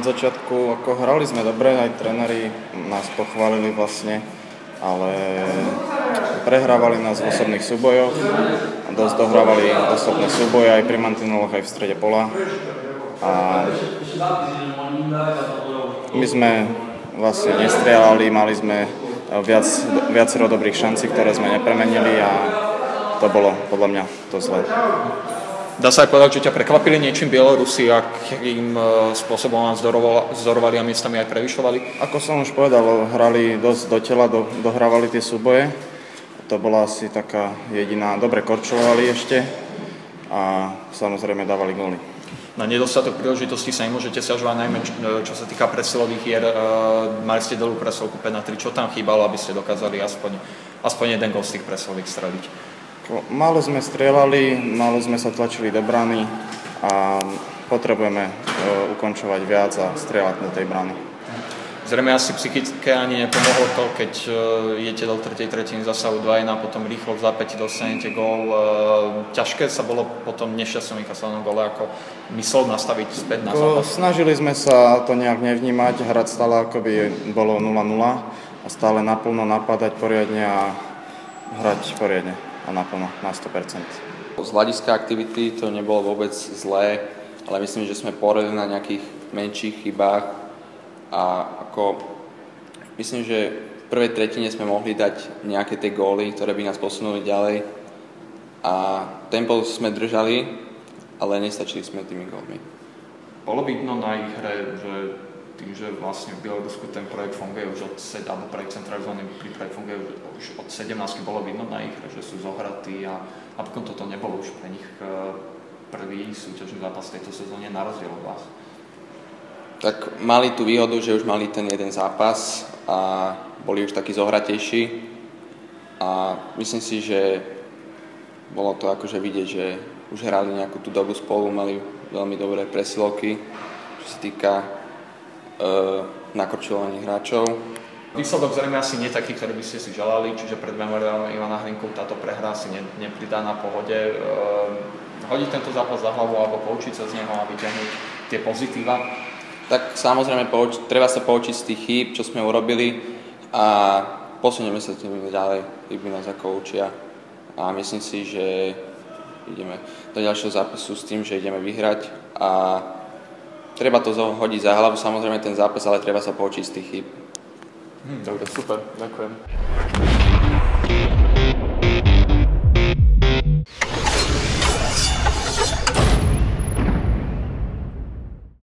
od začiatku, ako hrali sme dobre, aj tréneri nás pochválili vlastne, ale prehrávali nás v osobných súbojoch, dosť dohrávali osobné súboje aj pri mantineloch, aj v strede pola. A my sme vlastne nestrieľali, mali sme viacero dobrých šancí, ktoré sme nepremenili a to bolo podľa mňa to zlé. Dá sa aj povedať, že ťa prekvapili niečím Bielorusi, akým spôsobom vás vzorovali a miestami aj prevyšovali? Ako som už povedal, hrali dosť do tela, dohrávali tie súboje. To bola asi taká jediná, dobre korčovali ešte a samozrejme dávali góly. Na nedostatok príležitosti sa nemôžete sťažovať, najmä čo sa týka presilových hier. Mali ste dlhú presilovku 5-3, čo tam chýbalo, aby ste dokázali aspoň jeden gól z tých presilových streliť? Málo sme strieľali, málo sme sa tlačili do brány a potrebujeme ukončovať viac a strieľať do tej brány. Zrejme asi psychické ani nepomohlo to, keď idete do tretej tretiny zasahu 2-1, potom rýchlo v zápäti dostanete gól. Ťažké sa bolo potom nešťastnom vykasovanom góle ako myslel nastaviť späť na zápas? Snažili sme sa to nejak nevnímať, hrať stále ako by bolo 0-0 a stále naplno napadať poriadne a hrať poriadne a naplno na 100%. Z hľadiska aktivity to nebolo vôbec zlé, ale myslím, že sme poradili na nejakých menších chybách a myslím, že v prvej tretine sme mohli dať nejaké tie góly, ktoré by nás posunuli ďalej a tempo sme držali, ale nestačili sme tými gólmi. Bolo vidno na ich hre, že tým, že vlastne v Bielorusku ten projekt funguje už od 7, alebo projekt centralizovaný projekt funguje už od 17, bolo vidno na ich hre, že sú zohratí a napokon toto nebolo už pre nich prvý súťažný zápas tejto sezóne na rozdiel od vás. Tak mali tú výhodu, že už mali ten jeden zápas a boli už takí zohratejší a myslím si, že bolo to akože vidieť, že už hrali nejakú tú dobu spolu, mali veľmi dobré presilovky, čo sa týka nakorčovaní hráčov. Výsledok zrejme asi nie taký, ktorý by ste si želali, čiže pred memoriálom Ivana Hrinku táto prehra si nepridá na pohode. Hodiť tento zápas za hlavu alebo poučiť sa z neho a vyťahnuť tie pozitíva? Tak samozrejme treba sa poučiť z tých chýb, čo sme urobili a posunieme sa tým ďalej, chyby nás ako učia. A myslím si, že ideme do ďalšieho zápasu s tým, že ideme vyhrať a treba to hodiť za hlavu, samozrejme ten zápas, ale treba sa poučiť z tých chýb. Dobre, super, ďakujem.